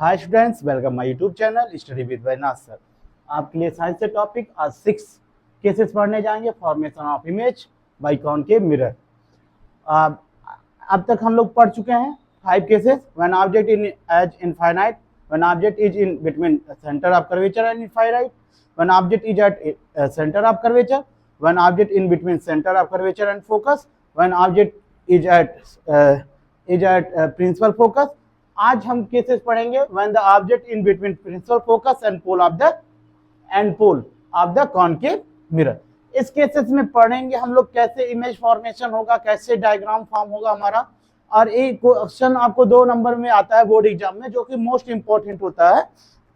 Hi students, welcome my YouTube channel study with Vainath sir. आपके लिए science से topic आज 6 केसेस पढ़ने जाएंगे। Formation of image by concave mirror. अब तक हम लोग पढ़ चुके हैं 5 cases. When object in as infinite, when object is in between centre of curvature and infinite, when object is at centre of curvature, when object in between centre of curvature and focus, when object is at principal focus. आज हम cases पढ़ेंगे when the object in between principal focus and pole of the concave mirror. इस cases में पढ़ेंगे हम लोग कैसे image formation होगा, कैसे डायग्राम फॉर्म होगा हमारा। और एक क्वेश्चन आपको 2 नंबर में आता है बोर्ड एग्जाम में, जो कि मोस्ट इंपॉर्टेंट होता है।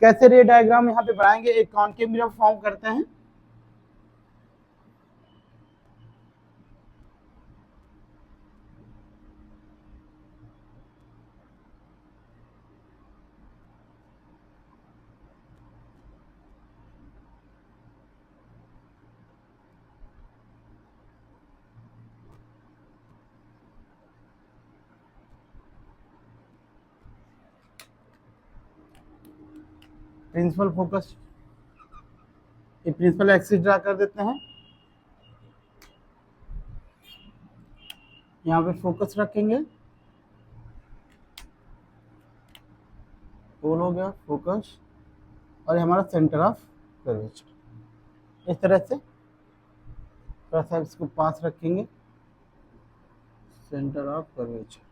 कैसे रे डायग्राम यहाँ पे बनाएंगे, एक कॉनकेव मिरर फॉर्म करते हैं। प्रिंसिपल फोकस, ये प्रिंसिपल एक्सिस ड्रा कर देते हैं। यहाँ पे फोकस रखेंगे, पोल हो गया फोकस, और हमारा सेंटर ऑफ कर्वेचर। इस तरह से थोड़ा सा इसको पास रखेंगे, सेंटर ऑफ कर्वेचर।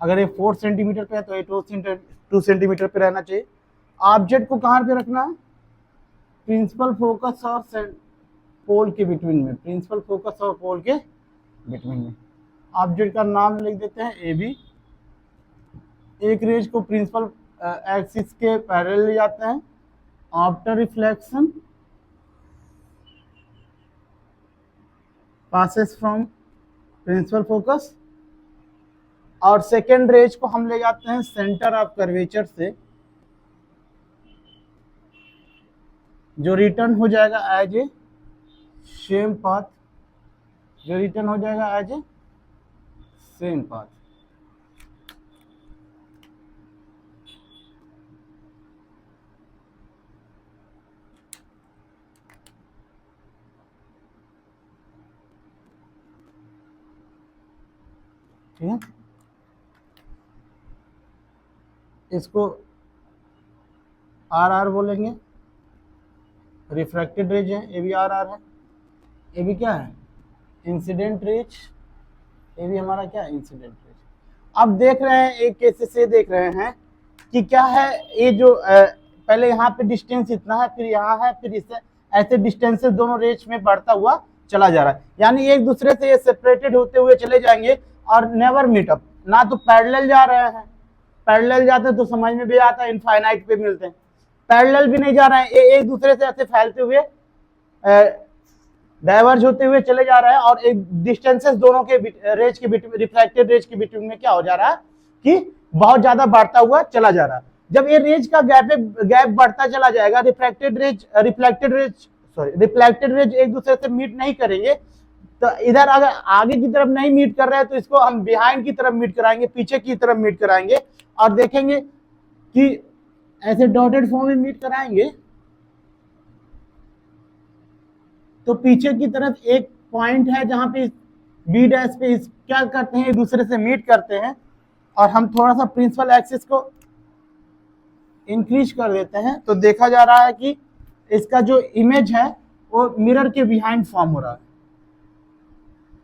अगर ये 4 सेंटीमीटर पे है तो ये 2 सेंटीमीटर पे रहना चाहिए। ऑब्जेक्ट को कहाँ पे रखना है, प्रिंसिपल फोकस और पोल के बिटवीन में, प्रिंसिपल फोकस और पोल के बिटवीन में। ऑब्जेक्ट का नाम लिख देते हैं ए बी। एक रेज को प्रिंसिपल एक्सिस के पैरेलल ले जाते हैं। After reflection passes from principal focus, और सेकेंड रेज को हम ले जाते हैं सेंटर ऑफ कर्वेचर से, जो रिटर्न हो जाएगा एज ए सेम पाथ, जो रिटर्न हो जाएगा एज ए सेम पाथ। ठीक है, इसको आर आर बोलेंगे। रिफ्रैक्टेड रेज है, ये भी आर आर है। ये भी क्या है, इंसिडेंट रेज। ये भी हमारा क्या है, इंसिडेंट रेज। अब देख रहे हैं एक केस से देख रहे हैं कि क्या है, ये जो पहले यहाँ पे डिस्टेंस इतना है, फिर यहाँ है, फिर इससे ऐसे डिस्टेंसेस दोनों रेज में बढ़ता हुआ चला जा रहा है। यानी एक दूसरे से ये सेपरेटेड होते हुए चले जाएंगे और नेवर मीटअप। ना तो पैरेलल जा रहे हैं, पैरेलल जाते हैं तो समझ में भी आता है इनफाइनाइट पे मिलते हैं। पैरेलल भी नहीं जा रहे हैं, एक दूसरे से ऐसे फैलते हुए डाइवर्ज होते हुए चले जा रहा है, और एक डिस्टेंसेस दोनों के रेज के बिटवीन, रिफ्लेक्टेड रेज के बिटवीन में क्या हो जा रहा है कि बहुत ज्यादा बढ़ता हुआ चला जा रहा है। जब ये रेज का गैप बढ़ता चला जाएगा, रिफ्लेक्टेड रेज एक दूसरे से मीट नहीं करेंगे, तो इधर अगर आगे की तरफ नहीं मीट कर रहे हैं तो इसको हम बिहाइंड की तरफ मीट कराएंगे, पीछे की तरफ मीट कराएंगे, और देखेंगे कि ऐसे डॉटेड फॉर्म में मीट कराएंगे तो पीछे की तरफ एक पॉइंट है जहां पे बी डैश पे क्या करते हैं, एक दूसरे से मीट करते हैं, और हम थोड़ा सा प्रिंसिपल एक्सिस को इंक्रीज कर देते हैं, तो देखा जा रहा है कि इसका जो इमेज है वो मिरर के बिहाइंड फॉर्म हो रहा है,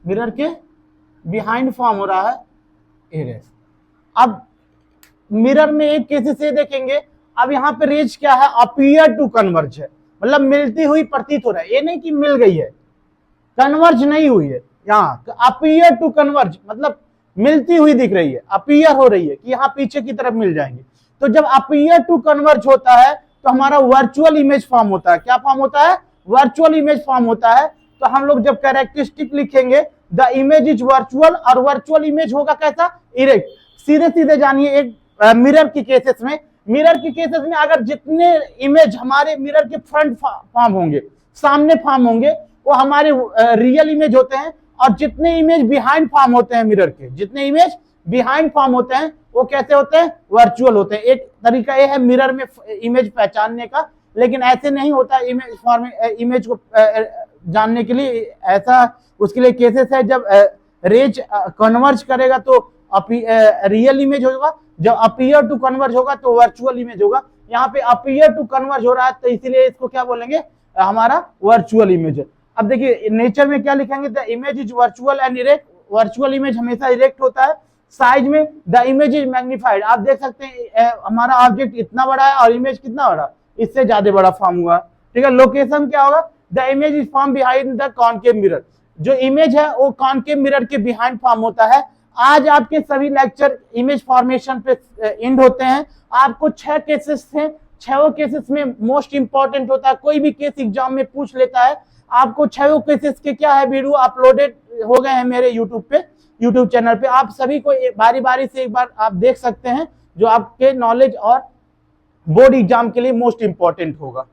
मिरर के बिहाइंड फॉर्म हो रहा है एरेस। अब मिरर में एक केस से देखेंगे, अब यहाँ पे रेज क्या है, अपीयर टू कन्वर्ज है, मतलब मिलती हुई प्रतीत हो रहा है। ये नहीं कि मिल गई है, कन्वर्ज नहीं हुई है, यहाँ अपीयर टू कन्वर्ज मतलब मिलती हुई दिख रही है, अपीयर हो रही है कि यहाँ पीछे की तरफ मिल जाएंगे। तो जब अपीयर टू कन्वर्ज होता है तो हमारा वर्चुअल इमेज फॉर्म होता है। क्या फॉर्म होता है, वर्चुअल इमेज फॉर्म होता है। तो हम लोग जब कैरेक्टरिस्टिक लिखेंगे द इमेज इज वर्चुअल, और वर्चुअल इमेज होगा कैसा, इरेक्ट। सीधे सीधे जानिए, एक मिरर की केसेस में, अगर जितने इमेज हमारे मिरर के फ्रंट फॉर्म होंगे, सामने फॉर्म होंगे, वो हमारे रियल इमेज होते हैं, और जितने इमेज बिहाइंड फॉर्म होते हैं मिरर के, जितने इमेज बिहाइंड फॉर्म होते हैं वो कैसे होते हैं, वर्चुअल होते हैं। एक तरीका ये है मिरर में इमेज पहचानने का, लेकिन ऐसे नहीं होता इमेज को जानने के लिए। ऐसा उसके लिए केसेस है जब रेज कन्वर्ज करेगा तो रियल इमेज होगा, जब अपीयर टू कन्वर्ज होगा तो वर्चुअल इमेज होगा। यहाँ पे अपीयर टू कन्वर्ज हो रहा है तो इसीलिए इसको क्या बोलेंगे, हमारा वर्चुअल इमेज है। अब देखिए नेचर में क्या लिखेंगे, the image is virtual and erect. Virtual image हमेशा इरेक्ट होता है। साइज में द इमेज इज मैग्नीफाइड। आप देख सकते हैं हमारा ऑब्जेक्ट इतना बड़ा है और इमेज कितना बड़ा, इससे ज्यादा बड़ा फॉर्म हुआ। ठीक है, लोकेशन क्या होगा, the image is form behind the concave mirror. जो इमेज है वो कॉनकेव मिरर के बिहाइंड फॉर्म होता है। आज आपके सभी लेक्चर इमेज फॉर्मेशन पे एंड होते हैं। आपको 6 केसेस थे, 6 केसेस में मोस्ट इंपॉर्टेंट होता है, कोई भी केस एग्जाम में पूछ लेता है। आपको 6 केसेस के क्या है वीडियो अपलोडेड हो गए हैं मेरे यूट्यूब चैनल पे। आप सभी को बारी बारी से एक बार आप देख सकते हैं, जो आपके नॉलेज और बोर्ड एग्जाम के लिए मोस्ट इंपॉर्टेंट होगा।